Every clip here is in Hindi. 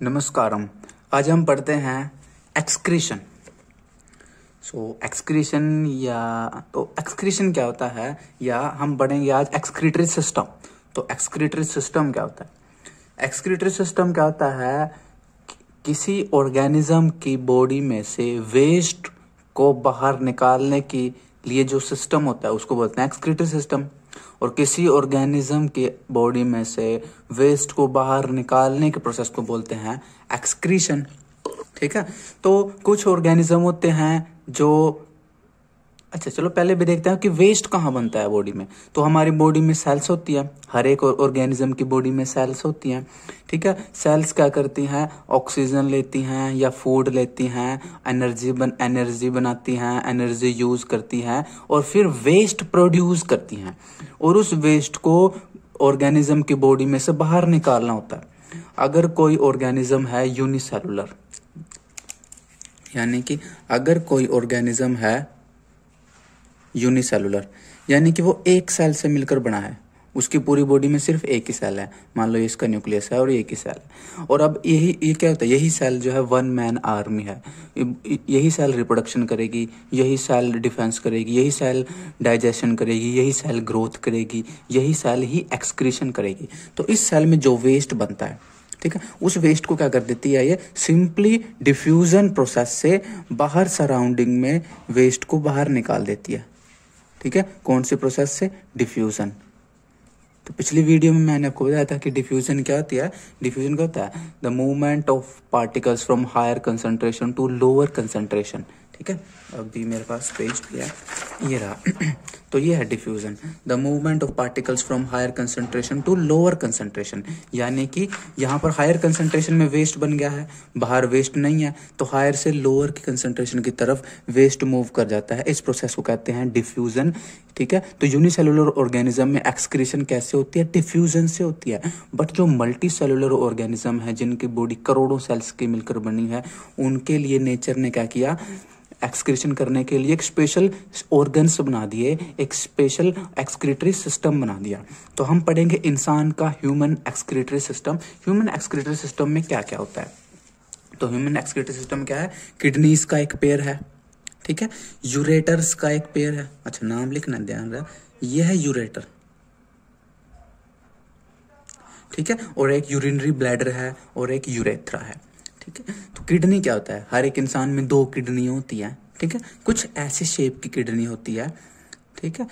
नमस्कारम। आज हम पढ़ते हैं एक्सक्रीशन। एक्सक्रीशन एक्सक्रीशन क्या होता है, या हम पढ़ेंगे आज एक्सक्रीटरी सिस्टम। तो एक्सक्रीटरी सिस्टम क्या होता है? एक्सक्रीटरी सिस्टम क्या होता है? किसी ऑर्गेनिज्म की बॉडी में से वेस्ट को बाहर निकालने के लिए जो सिस्टम होता है उसको बोलते हैं एक्सक्रीटरी सिस्टम। और किसी ऑर्गेनिज्म के बॉडी में से वेस्ट को बाहर निकालने के प्रोसेस को बोलते हैं एक्सक्रीशन। ठीक है, तो कुछ ऑर्गेनिज्म होते हैं जो चलो पहले भी देखते हैं कि वेस्ट कहाँ बनता है बॉडी में। तो हमारी बॉडी में सेल्स होती है, हर एक ऑर्गेनिज्म की बॉडी में सेल्स होती हैं। ठीक है, सेल्स क्या करती हैं? ऑक्सीजन लेती हैं या फूड लेती हैं, एनर्जी बनाती हैं, एनर्जी यूज करती हैं और फिर वेस्ट प्रोड्यूस करती हैं। और उस वेस्ट को ऑर्गेनिज्म की बॉडी में से बाहर निकालना होता है। अगर कोई ऑर्गेनिज्म है यूनिसेलुलर, यानी कि अगर कोई ऑर्गेनिज्म है यूनिसेलुलर, यानी कि वो एक सेल से मिलकर बना है, उसकी पूरी बॉडी में सिर्फ एक ही सेल है। मान लो इसका न्यूक्लियस है और एक ही सेल है। और अब ये क्या होता है? यही सेल जो है वन मैन आर्मी है। यही सेल रिप्रोडक्शन करेगी, यही सेल डिफेंस करेगी, यही सेल डाइजेशन करेगी, यही सेल ग्रोथ करेगी, यही सेल ही एक्सक्रीशन करेगी। तो इस सेल में जो वेस्ट बनता है, ठीक है, उस वेस्ट को क्या कर देती है? ये सिंपली डिफ्यूजन प्रोसेस से बाहर सराउंडिंग में वेस्ट को बाहर निकाल देती है। ठीक है, कौन से प्रोसेस से? डिफ्यूजन। तो पिछली वीडियो में मैंने आपको बताया था कि डिफ्यूजन क्या होती है। डिफ्यूजन क्या होता है? The movement of particles from higher concentration to lower concentration. ठीक है, अभी मेरे पास पेज लिया, ये रहा। तो ये है diffusion, the movement of particles from higher concentration to lower concentration. यानी कि यहाँ पर हायर कंसंट्रेशन में वेस्ट बन गया है, बाहर वेस्ट नहीं है, तो हायर से लोअर की कंसंट्रेशन की तरफ वेस्ट मूव कर जाता है। इस प्रोसेस को कहते हैं डिफ्यूजन। ठीक है, तो यूनिसेलुलर ऑर्गेनिज्म में एक्सक्रीशन कैसे होती है? डिफ्यूजन से होती है। बट जो मल्टी सेलुलर ऑर्गेनिज्म है, जिनकी बॉडी करोड़ों सेल्स की मिलकर बनी है, उनके लिए नेचर ने क्या किया? एक्सक्रीशन करने के लिए एक स्पेशल ऑर्गन्स बना दिए, एक स्पेशल एक्सक्रीटरी सिस्टम बना दिया। तो हम पढ़ेंगे इंसान का human excretory system. Human excretory system में क्या क्या होता है? तो ह्यूमन एक्सक्रीटरी सिस्टम क्या है? किडनीज का एक पेयर है, ठीक है, यूरेटर्स का एक पेयर है। अच्छा, नाम लिखना ध्यान रहा, यह है यूरेटर। ठीक है, और एक यूरिनरी ब्लैडर है और एक यूरेथ्रा है। ठीक है, तो किडनी क्या होता है? हर एक इंसान में 2 किडनी होती है। ठीक है, कुछ ऐसी शेप की किडनी होती है। ठीक है,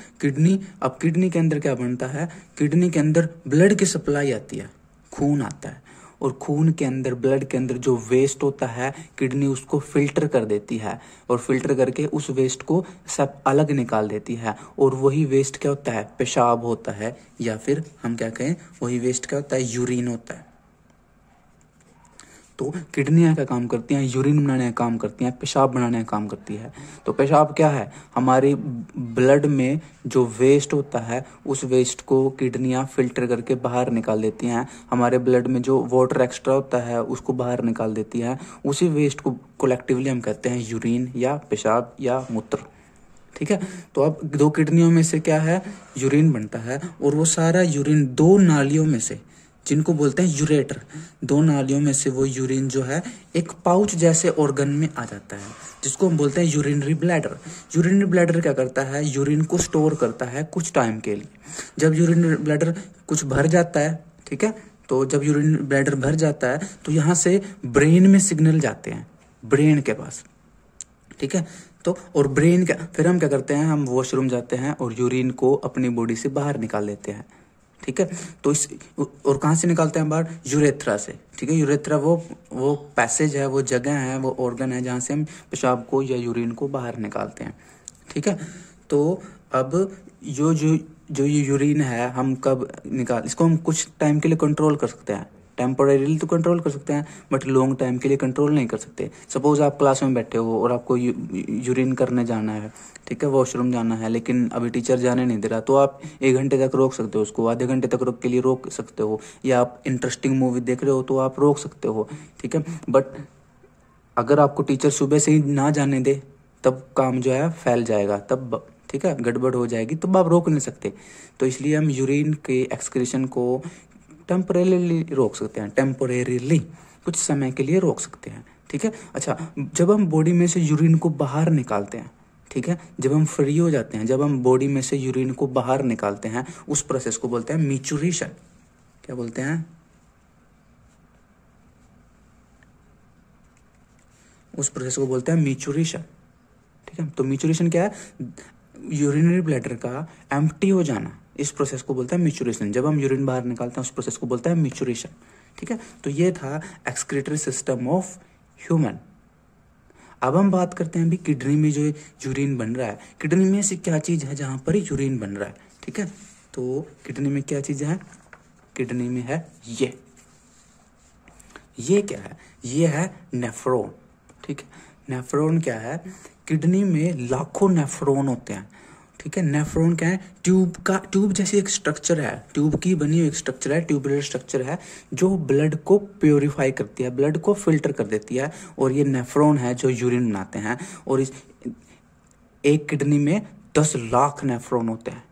अब किडनी के अंदर क्या बनता है? किडनी के अंदर ब्लड की सप्लाई आती है, खून आता है, और खून के अंदर, ब्लड के अंदर जो वेस्ट होता है, किडनी उसको फिल्टर कर देती है, और फिल्टर करके उस वेस्ट को सब अलग निकाल देती है। और वही वेस्ट क्या होता है? पेशाब होता है, या फिर हम क्या कहें, वही वेस्ट क्या होता है? यूरिन होता है। तो किडनियां क्या काम करती हैं? यूरिन बनाने का काम करती हैं, पेशाब बनाने का काम करती है। तो पेशाब क्या है? हमारी ब्लड में जो वेस्ट होता है, उस वेस्ट को किडनियां फिल्टर करके बाहर निकाल देती हैं। हमारे ब्लड में जो वाटर एक्स्ट्रा होता है उसको बाहर निकाल देती हैं। उसी वेस्ट को कलेक्टिवली हम कहते हैं यूरिन या पेशाब या मूत्र। ठीक है, तो अब 2 किडनियों में से क्या है? यूरिन बनता है, और वो सारा यूरिन 2 नालियों में से, जिनको बोलते हैं यूरेटर, 2 नालियों में से वो यूरिन जो है एक पाउच जैसे ऑर्गन में आ जाता है, जिसको हम बोलते हैं यूरिनरी ब्लैडर। यूरिनरी ब्लैडर क्या करता है? यूरिन को स्टोर करता है कुछ टाइम के लिए। जब यूरिनरी ब्लैडर कुछ भर जाता है, ठीक है, तो जब यूरिन ब्लैडर भर जाता है तो यहाँ से ब्रेन में सिग्नल जाते हैं, ब्रेन के पास। ठीक है, तो और ब्रेन का फिर हम क्या करते हैं? हम वॉशरूम जाते हैं और यूरिन को अपनी बॉडी से बाहर निकाल लेते हैं। ठीक है, तो इस और कहाँ से निकालते हैं बाहर? यूरेथ्रा से। ठीक है, यूरेथ्रा वो पैसेज है, वो जगह है, वो ऑर्गन है जहाँ से हम पेशाब को या यूरिन को बाहर निकालते हैं। ठीक है, तो अब जो ये यूरिन है, हम कब इसको हम कुछ टाइम के लिए कंट्रोल कर सकते हैं। टेम्पोरेरीली तो कंट्रोल कर सकते हैं, बट लॉन्ग टाइम के लिए कंट्रोल नहीं कर सकते। सपोज आप क्लास में बैठे हो और आपको यूरिन करने जाना है, ठीक है, वॉशरूम जाना है, लेकिन अभी टीचर जाने नहीं दे रहा, तो आप 1 घंटे तक रोक सकते हो उसको, आधे घंटे तक के लिए रोक सकते हो, या आप इंटरेस्टिंग मूवी देख रहे हो तो आप रोक सकते हो। ठीक है, बट अगर आपको टीचर सुबह से ही ना जाने दे, तब काम जो है फैल जाएगा, तब ठीक है गड़बड़ हो जाएगी, तब आप रोक नहीं सकते। तो इसलिए हम यूरिन के एक्सक्रीशन को टेम्परेरीली रोक सकते हैं, टेम्परेरीली कुछ समय के लिए रोक सकते हैं, ठीक है। अच्छा, जब हम बॉडी में से यूरिन को बाहर निकालते हैं, ठीक है, जब हम फ्री हो जाते हैं, जब हम बॉडी में से यूरिन को बाहर निकालते हैं, उस प्रोसेस को बोलते हैं मिचुरेशन। क्या बोलते हैं? उस प्रोसेस को बोलते हैं मिचुरेशन, ठीक है। तो मिचुरेशन क्या है? यूरिनरी ब्लैडर का एम्प्टी हो जाना, इस प्रोसेस को बोलते हैं मिचुरेशन। जब हम यूरिन बाहर निकालते हैं उस प्रोसेस को बोलते हैं मिचुरेशन, ठीक है। तो ये था एक्सक्रीटरी सिस्टम ऑफ ह्यूमन। अब हम बात करते हैं अभी किडनी में जो यूरिन बन रहा है, किडनी में ऐसी क्या चीज है जहां पर यूरिन बन रहा है, ठीक है। तो किडनी में क्या चीज है? किडनी में है ये क्या है? ये है नेफ्रॉन, ठीक है। नेफ्रॉन क्या है? किडनी में लाखों नेफ्रॉन होते हैं, ठीक है। नेफ्रॉन क्या है? ट्यूब जैसी एक स्ट्रक्चर है, ट्यूब की बनी हुई एक स्ट्रक्चर है, ट्यूबुलर स्ट्रक्चर है, जो ब्लड को प्योरीफाई करती है, ब्लड को फिल्टर कर देती है। और ये नेफ्रॉन है जो यूरिन बनाते हैं। और इस एक किडनी में 10 लाख नेफ्रॉन होते हैं,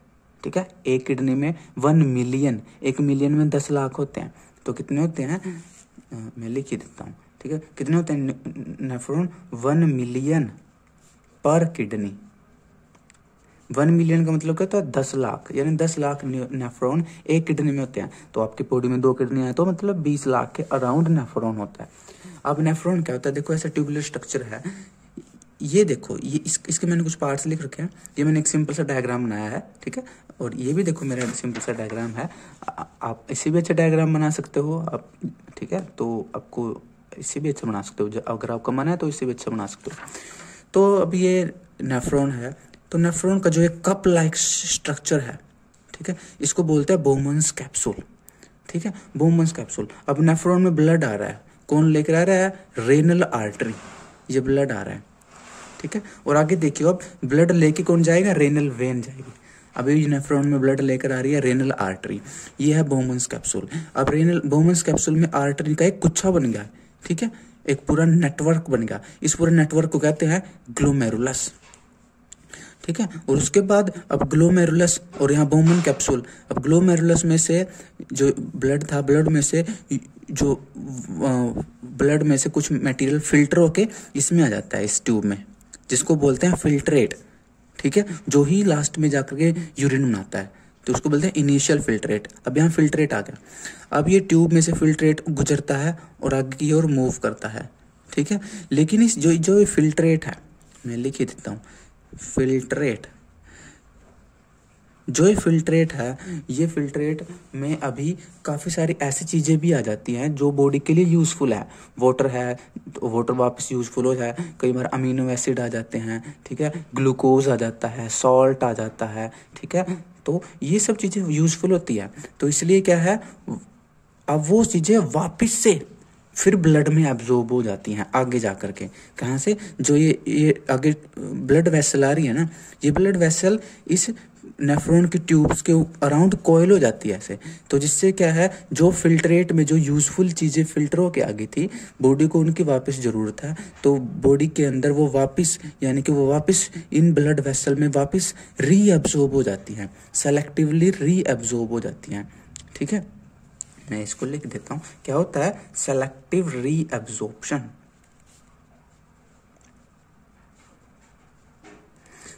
ठीक है। एक किडनी में 1 मिलियन, 1 मिलियन में 10 लाख होते हैं। तो कितने होते हैं? मैं लिख ही देता हूँ, ठीक है। कितने होते हैं नेफ्रॉन? 1 मिलियन पर किडनी। 1 मिलियन का मतलब क्या होता है? 10 लाख, यानी 10 लाख नेफ्रॉन एक किडनी में होते हैं। तो आपकी बॉडी में 2 किडनी है तो मतलब 20 लाख के अराउंड नेफ्रॉन होता है। अब नेफ्रॉन क्या होता है? देखो ऐसा ट्यूबुलर स्ट्रक्चर है, ये देखो, ये इसके मैंने कुछ पार्ट्स लिख रखे हैं। ये मैंने एक सिंपल सा डायग्राम बनाया है, ठीक है। और ये भी देखो मेरा सिंपल सा डायग्राम है। आप इससे भी अच्छा डायग्राम बना सकते हो आप, ठीक है। तो आपको इससे भी अच्छा बना सकते हो, अगर आपका मन है तो इससे भी अच्छा बना सकते हो। तो अब ये नेफ्रॉन है, तो नेफ्रॉन का जो एक कप लाइक स्ट्रक्चर है, ठीक है, इसको बोलते हैं बोमन्स कैप्सूल, ठीक है, बोमन्स कैप्सूल। अब नेफ्रॉन में ब्लड आ रहा है, कौन लेकर आ रहा है? रेनल आर्टरी, ये ब्लड आ रहा है, ठीक है। और आगे देखियो, अब ब्लड लेके कौन जाएगा? रेनल वेन जाएगी। अभी नेफ्रॉन में ब्लड लेकर आ रही है रेनल आर्टरी, ये है बोमन्स कैप्सूल। अब रेनल बोमन्स कैप्सूल में आर्टरी का एक गुच्छा बन गया, ठीक है, एक पूरा नेटवर्क बन गया। इस पूरे नेटवर्क को कहते हैं ग्लोमेरुलस, ठीक है। और उसके बाद अब ग्लोमेरुलस और यहाँ बोमन कैप्सूल, अब ग्लोमेरुलस में से जो ब्लड था, ब्लड में से कुछ मटेरियल फिल्टर होके इसमें आ जाता है, इस ट्यूब में, जिसको बोलते हैं फिल्ट्रेट, ठीक है, जो ही लास्ट में जाकर के यूरिन बनाता है। तो उसको बोलते हैं इनिशियल फिल्ट्रेट। अब यहाँ फिल्ट्रेट आ गया। अब ये ट्यूब में से फिल्ट्रेट गुजरता है और आगे की ओर मूव करता है, ठीक है। लेकिन इस जो फिल्ट्रेट है, मैं लिख ही देता हूँ, फिल्ट्रेट, जो ये फिल्ट्रेट है, ये फिल्ट्रेट में अभी काफ़ी सारी ऐसी चीज़ें भी आ जाती हैं जो बॉडी के लिए यूज़फुल है। वाटर है तो वाटर वापस यूज़फुल हो जाए, कई बार अमीनो एसिड आ जाते हैं, ठीक है, ग्लूकोज आ जाता है, सॉल्ट आ जाता है, ठीक है। तो ये सब चीज़ें यूज़फुल होती है। तो इसलिए क्या है, अब वो चीज़ें वापस से फिर ब्लड में एब्जॉर्ब हो जाती हैं आगे जा कर के। कहाँ से? जो ये आगे ब्लड वेसल आ रही है ना, ये ब्लड वेसल इस नेफ्रॉन की ट्यूब्स के अराउंड कॉइल हो जाती है ऐसे। तो जिससे क्या है, जो फिल्ट्रेट में जो यूजफुल चीज़ें फिल्टर होके आ गई थी, बॉडी को उनकी वापस ज़रूरत है, तो बॉडी के अंदर वो वापस, यानी कि वो वापस इन ब्लड वेसल में वापस रीअब्जॉर्ब हो जाती हैं, सेलेक्टिवली रीअब्जॉर्ब हो जाती हैं, ठीक है। मैं इसको लिख देता हूँ, क्या होता है? Selective reabsorption.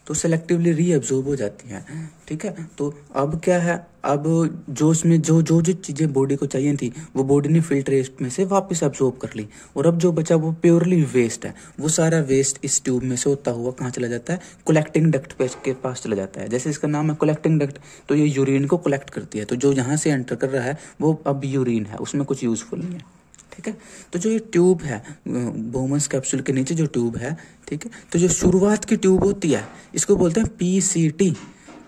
तो सेलेक्टिवली रीअब्जॉर्ब हो जाती हैं, ठीक है। तो अब क्या है, अब जो इसमें जो चीज़ें बॉडी को चाहिए थी वो बॉडी ने फिल्ट्रेट में से वापस एब्जॉर्ब कर ली, और अब जो बचा वो प्योरली वेस्ट है। वो सारा वेस्ट इस ट्यूब में से होता हुआ कहाँ चला जाता है? कलेक्टिंग डक्ट के पास चला जाता है। जैसे इसका नाम है कलेक्टिंग डक्ट, तो ये यूरिन को कलेक्ट करती है। तो जो यहाँ से एंटर कर रहा है वो अब यूरिन है, उसमें कुछ यूजफुल नहीं है, ठीक है। तो जो ये ट्यूब है, बोमन्स कैप्सूल के नीचे जो ट्यूब है, ठीक है, तो जो शुरुआत की ट्यूब होती है इसको बोलते हैं पीसीटी,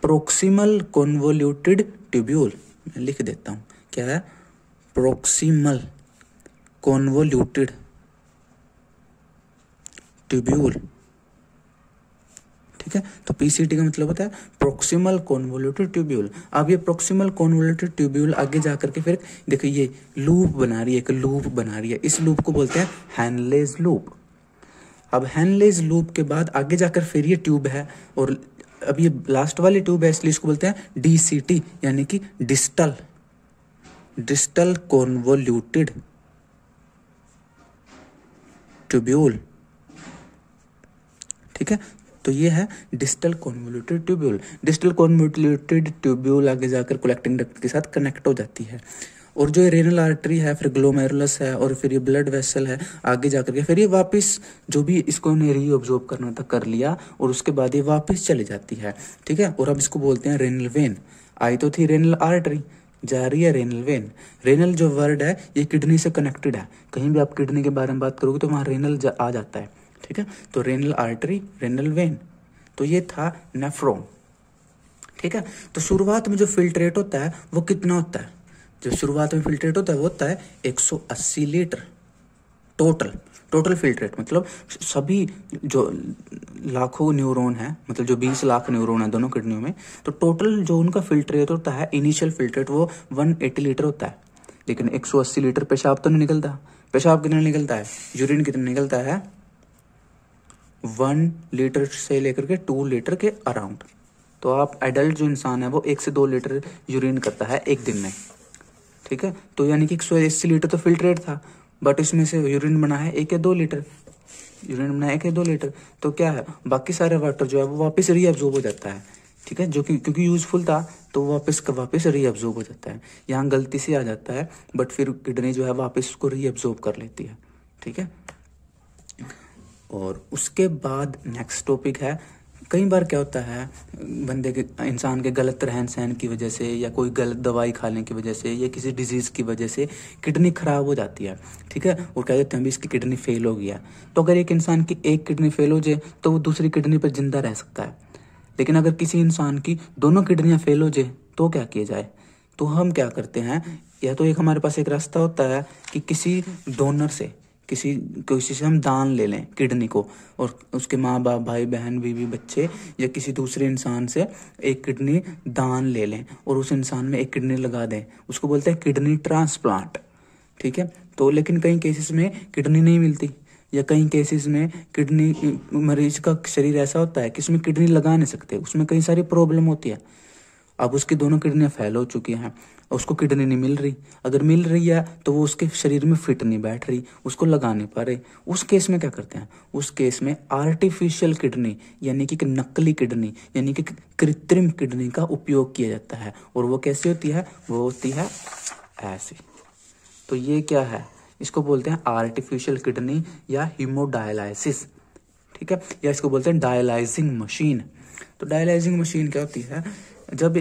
प्रोक्सिमल कॉन्वोल्यूटेड ट्यूब्यूल। मैं लिख देता हूँ, क्या है? प्रोक्सिमल कॉन्वोल्यूटेड ट्यूब्यूल, ठीक है। तो पीसीटी का मतलब होता है प्रोक्सिमल कॉन्वोल्यूटेड ट्यूब्यूल। अब ये प्रोक्सिमल कॉन्वोल्यूटेड ट्यूब्यूल आगे जाकर के फिर देखो ये लूप बना रही है, एक लूप बना रही है। इस लूप को बोलते हैं हैनलेज लूप। अब हैनलेज लूप के बाद आगे जाकर फिर ये ट्यूब है, और अब ये लास्ट वाली ट्यूब है, इसलिए इसको बोलते हैं डीसीटी, यानी कि डिस्टल डिस्टल कॉन्वोल्यूटेड ट्यूब्यूल। ठीक है, तो ये है distal convoluted tubule. Distal convoluted tubule आगे जाकर कलेक्टिंग डक्ट के साथ कनेक्ट हो जाती है, और जो रेनल आर्टरी है, फिर ग्लोमेरुलस है, और फिर ये ब्लड वेसल है, आगे जाकर के फिर ये वापस जो भी इसको ने रीअब्जॉर्ब करना था कर लिया, और उसके बाद ये वापस चली जाती है। ठीक है, और अब इसको बोलते हैं रेनल वेन। आई तो थी रेनल आर्टरी, जा रही है रेनल वेन। रेनल जो वर्ड है ये किडनी से कनेक्टेड है, कहीं भी आप किडनी के बारे में बात करोगे तो वहाँ रेनल आ जाता है। ठीक है, तो रेनल आर्टरी, रेनल वेन, तो ये था नेफ्रॉन। ठीक है, तो शुरुआत में जो फिल्ट्रेट होता है वो कितना होता है? जो शुरुआत में फिल्ट्रेट होता है वो होता है 180 लीटर टोटल फिल्ट्रेट, मतलब सभी जो लाखों न्यूरॉन है, मतलब जो 20 लाख न्यूरॉन है दोनों किडनियों में, तो टोटल जो उनका फिल्ट्रेट होता है, इनिशियल फिल्ट्रेट, वो 180 लीटर होता है। लेकिन 180 लीटर पेशाब तो नहीं निकलता। पेशाब कितना निकलता है? यूरिन कितना निकलता है? 1 लीटर से लेकर के 2 लीटर के अराउंड। तो आप एडल्ट जो इंसान है वो 1 से 2 लीटर यूरिन करता है एक दिन में। ठीक है, तो यानी कि 180 लीटर तो फिल्ट्रेट था, बट इसमें से यूरिन बना है 1 या 2 लीटर। यूरिन बना है 1 या 2 लीटर, तो क्या है, बाकी सारे वाटर जो है वो वापस रीअब्जॉर्ब हो जाता है। ठीक है, जो कि क्योंकि यूजफुल था तो वापस का वापस रीअब्जॉर्ब हो जाता है। यहाँ गलती से आ जाता है, बट फिर किडनी जो है वापस उसको रीअब्जॉर्ब कर लेती है। ठीक है, और उसके बाद नेक्स्ट टॉपिक है, कई बार क्या होता है बंदे के, इंसान के गलत रहन सहन की वजह से, या कोई गलत दवाई खाने की वजह से, या किसी डिजीज की वजह से किडनी खराब हो जाती है। ठीक है, और कह देते हैं भी इसकी किडनी फेल हो गया। तो अगर एक इंसान की एक किडनी फेल हो जाए तो वो दूसरी किडनी पर जिंदा रह सकता है, लेकिन अगर किसी इंसान की दोनों किडनियां फेल हो जाए तो क्या किया जाए? तो हम क्या करते हैं, या तो एक हमारे पास एक रास्ता होता है कि किसी डोनर से, किसी से हम दान ले लें किडनी को, और उसके माँ बाप, भाई बहन, बीवी, बच्चे, या किसी दूसरे इंसान से एक किडनी दान ले लें और उस इंसान में एक किडनी लगा दें। उसको बोलते हैं किडनी ट्रांसप्लांट। ठीक है, तो लेकिन कई केसेस में किडनी नहीं मिलती, या कई केसेस में किडनी, मरीज का शरीर ऐसा होता है कि उसमें किडनी लगा नहीं सकते, उसमें कई सारी प्रॉब्लम होती है। अब उसकी दोनों किडनियां फेल हो चुकी हैं, उसको किडनी नहीं मिल रही, अगर मिल रही है तो वो उसके शरीर में फिट नहीं बैठ रही, उसको लगा नहीं पा रहे। उस केस में क्या करते हैं? उस केस में आर्टिफिशियल किडनी, यानी कि नकली किडनी, यानी कि कृत्रिम किडनी का उपयोग किया जाता है। और वो कैसी होती है? वो होती है ऐसी। तो ये क्या है? इसको बोलते हैं आर्टिफिशियल किडनी या हीमोडायलाइसिस। ठीक है, या इसको बोलते हैं डायलाइजिंग मशीन। तो डायलाइजिंग मशीन क्या होती है? जब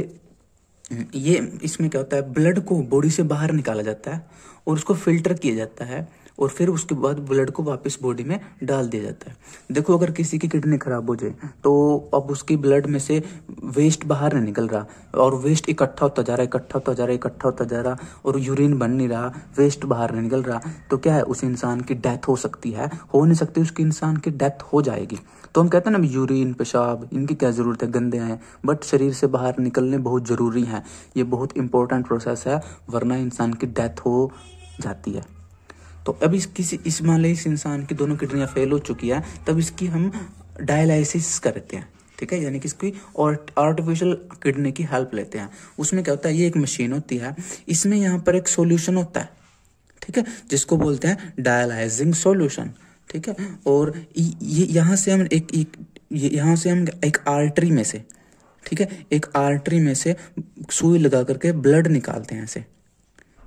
ये, इसमें क्या होता है, ब्लड को बॉडी से बाहर निकाला जाता है और उसको फिल्टर किया जाता है, और फिर उसके बाद ब्लड को वापस बॉडी में डाल दिया जाता है। देखो, अगर किसी की किडनी खराब हो जाए तो अब उसकी ब्लड में से वेस्ट बाहर नहीं निकल रहा, और वेस्ट इकट्ठा होता जा रहा है, इकट्ठा होता जा रहा है, इकट्ठा होता जा रहा, और यूरिन बन नहीं रहा, वेस्ट बाहर नहीं निकल रहा, तो क्या है, उस इंसान की डेथ हो सकती है, हो नहीं सकती, उसकी इंसान की डेथ हो जाएगी। तो हम कहते हैं ना, यूरिन, पेशाब, इनकी क्या जरूरत है, गंदे हैं, बट शरीर से बाहर निकलने बहुत जरूरी हैं। ये बहुत इंपॉर्टेंट प्रोसेस है, वरना इंसान की डेथ हो जाती है। तो अब इस मान लीजिए इस इंसान की दोनों किडनियां फेल हो चुकी है, तब इसकी हम डायलाइसिस करते हैं। ठीक है, यानी कि इसकी और आर्टिफिशियल किडनी की हेल्प लेते हैं। उसमें क्या होता है, ये एक मशीन होती है, इसमें यहाँ पर एक सॉल्यूशन होता है। ठीक है, जिसको बोलते हैं डायलाइजिंग सॉल्यूशन। ठीक है, और ये यहाँ से हम एक आर्टरी में से, ठीक है, एक आर्टरी में से सुई लगा करके ब्लड निकालते हैं ऐसे।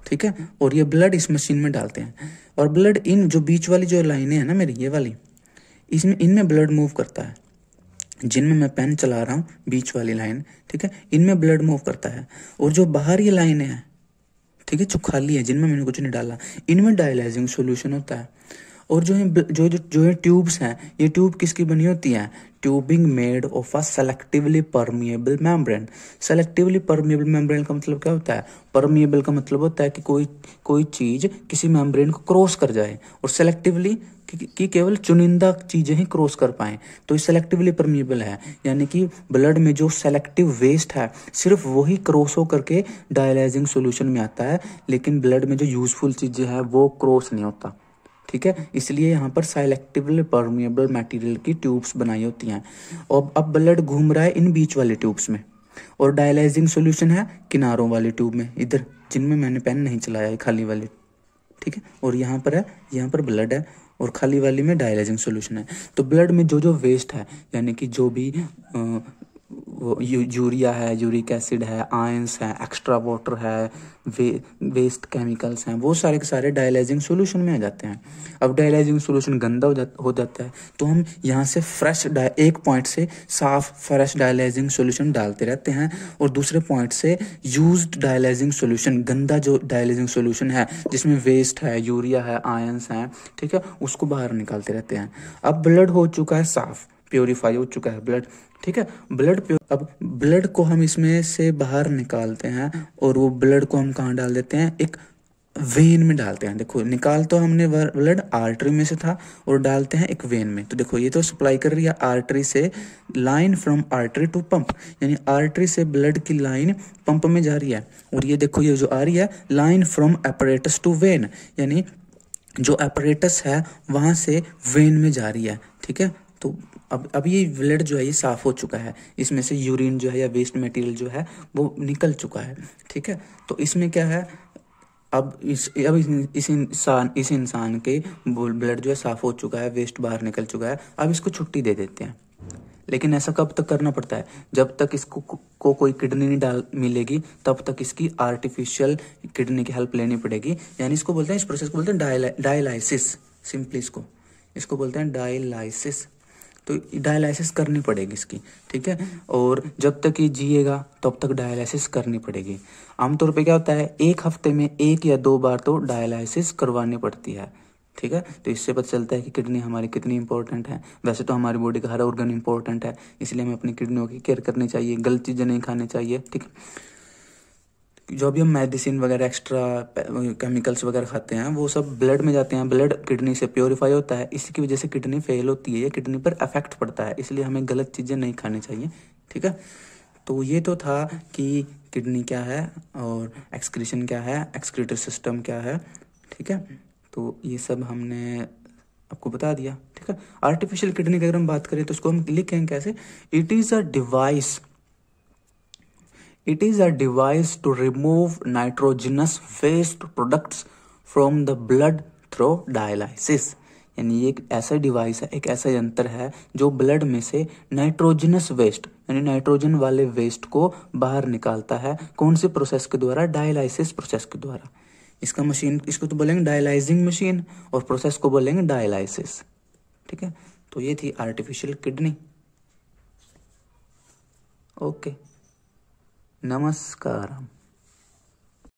ठीक है, और ये ब्लड इस मशीन में डालते हैं, और ब्लड इन जो बीच वाली जो लाइनें हैं ना मेरी, ये वाली, इनमें ब्लड मूव करता है। जिनमें मैं पेन चला रहा हूँ, बीच वाली लाइन, ठीक है, इनमें ब्लड मूव करता है। और जो बाहर ये लाइनें हैं, ठीक है, जो खाली है, जिनमें मैंने कुछ नहीं डाला, इनमें डायलाइजिंग सॉल्यूशन होता है। और जो है ट्यूब्स हैं, ये ट्यूब किसकी बनी होती हैं? Tubing made of a selectively permeable membrane. Selectively permeable membrane का मतलब क्या होता है? परमिएबल का मतलब होता है कि कोई चीज किसी मेम्ब्रेन को क्रॉस कर जाए, और सेलेक्टिवली कि केवल चुनिंदा चीजें ही क्रॉस कर पाएं, तो ये सेलेक्टिवली परमिएबल है। यानी कि ब्लड में जो सेलेक्टिव वेस्ट है सिर्फ वही क्रॉस हो करके डायलाइजिंग सॉल्यूशन में आता है, लेकिन ब्लड में जो यूजफुल चीजें हैं वो क्रॉस नहीं होता। ठीक है, इसलिए यहाँ पर सेलेक्टिवली परमिएबल मटेरियल की ट्यूब्स बनाई होती हैं। और अब ब्लड घूम रहा है इन बीच वाले ट्यूब्स में, और डायलाइजिंग सॉल्यूशन है किनारों वाले ट्यूब में, इधर जिनमें मैंने पेन नहीं चलाया है, खाली वाले, ठीक है। और यहाँ पर है, यहाँ पर ब्लड है और खाली वाली में डायलाइजिंग सॉल्यूशन है। तो ब्लड में जो जो वेस्ट है, यानी कि जो भी वो यूरिया है, यूरिक एसिड है, आयंस है, एक्स्ट्रा वाटर है, वेस्ट केमिकल्स हैं, वो सारे के सारे डायलाइजिंग सॉल्यूशन में आ जाते हैं। अब डायलाइजिंग सॉल्यूशन गंदा हो जाता है तो हम यहाँ से एक पॉइंट से साफ फ्रेश डायलाइजिंग सॉल्यूशन डालते रहते हैं और दूसरे पॉइंट से यूज्ड डायलाइजिंग सॉल्यूशन, गंदा जो डायलाइजिंग सॉल्यूशन है जिसमें वेस्ट है, यूरिया है, आयंस हैं, ठीक है, उसको बाहर निकालते रहते हैं। अब ब्लड हो चुका है साफ, प्योरीफाई हो चुका है ब्लड, ठीक है। अब ब्लड को हम इसमें से बाहर निकालते हैं और वो ब्लड को हम कहाँ डाल देते हैं, एक वेन में डालते हैं। देखो निकाल तो हमने ब्लड आर्टरी में से था और डालते हैं एक वेन में। तो देखो ये तो सप्लाई कर रही है आर्टरी से, line from artery to pump, यानी आर्टरी से ब्लड की लाइन पंप में जा रही है। और ये देखो ये जो आ रही है line from apparatus to vein, यानी जो अपरेटस है वहां से वेन में जा रही है, ठीक है। तो अब ये ब्लड जो है ये साफ हो चुका है, इसमें से यूरिन जो है या वेस्ट मटेरियल जो है वो निकल चुका है, ठीक है। तो इसमें क्या है, अब इस इंसान के ब्लड जो है साफ हो चुका है, वेस्ट बाहर निकल चुका है, अब इसको छुट्टी दे देते हैं। लेकिन ऐसा कब तक करना पड़ता है, जब तक इसको कोई किडनी नहीं मिलेगी तब तक इसकी आर्टिफिशियल किडनी की हेल्प लेनी पड़ेगी। यानी इसको बोलते हैं, इस प्रोसेस को बोलते हैं डायलाइसिस, सिंपली इसको बोलते हैं डायलाइसिस। तो डायलाइसिस करनी पड़ेगी इसकी, ठीक है। और जब तक ये जिएगा तब तक डायलाइसिस करनी पड़ेगी। आमतौर पे क्या होता है, एक हफ्ते में 1 या 2 बार तो डायलाइसिस करवानी पड़ती है, ठीक है। तो इससे पता चलता है कि किडनी हमारी कितनी इंपॉर्टेंट है। वैसे तो हमारी बॉडी का हर ऑर्गन इंपॉर्टेंट है, इसलिए हमें अपनी किडनियों की केयर करनी चाहिए, गलत चीज़ें नहीं खानी चाहिए, ठीक है। जो भी हम मेडिसिन वगैरह एक्स्ट्रा केमिकल्स वगैरह खाते हैं वो सब ब्लड में जाते हैं, ब्लड किडनी से प्योरीफाई होता है, इसकी वजह से किडनी फेल होती है या किडनी पर अफेक्ट पड़ता है, इसलिए हमें गलत चीज़ें नहीं खानी चाहिए, ठीक है। तो ये तो था कि किडनी क्या है और एक्सक्रीशन क्या है, एक्सक्रीटर सिस्टम क्या है, ठीक है। तो ये सब हमने आपको बता दिया, ठीक है। आर्टिफिशियल किडनी की अगर हम बात करें तो उसको हम लिखें कैसे, it is a device to remove nitrogenous waste products from the blood through dialysis। यानी ये एक ऐसा डिवाइस है, एक ऐसा यंत्र है जो ब्लड में से नाइट्रोजनस वेस्ट यानी नाइट्रोजन वाले वेस्ट को बाहर निकालता है। कौन से प्रोसेस के द्वारा, डायलाइसिस प्रोसेस के द्वारा। इसका मशीन, इसको तो बोलेंगे डायलाइजिंग मशीन और प्रोसेस को बोलेंगे डायलाइसिस, ठीक है। तो ये थी आर्टिफिशियल किडनी। ओके, नमस्कार।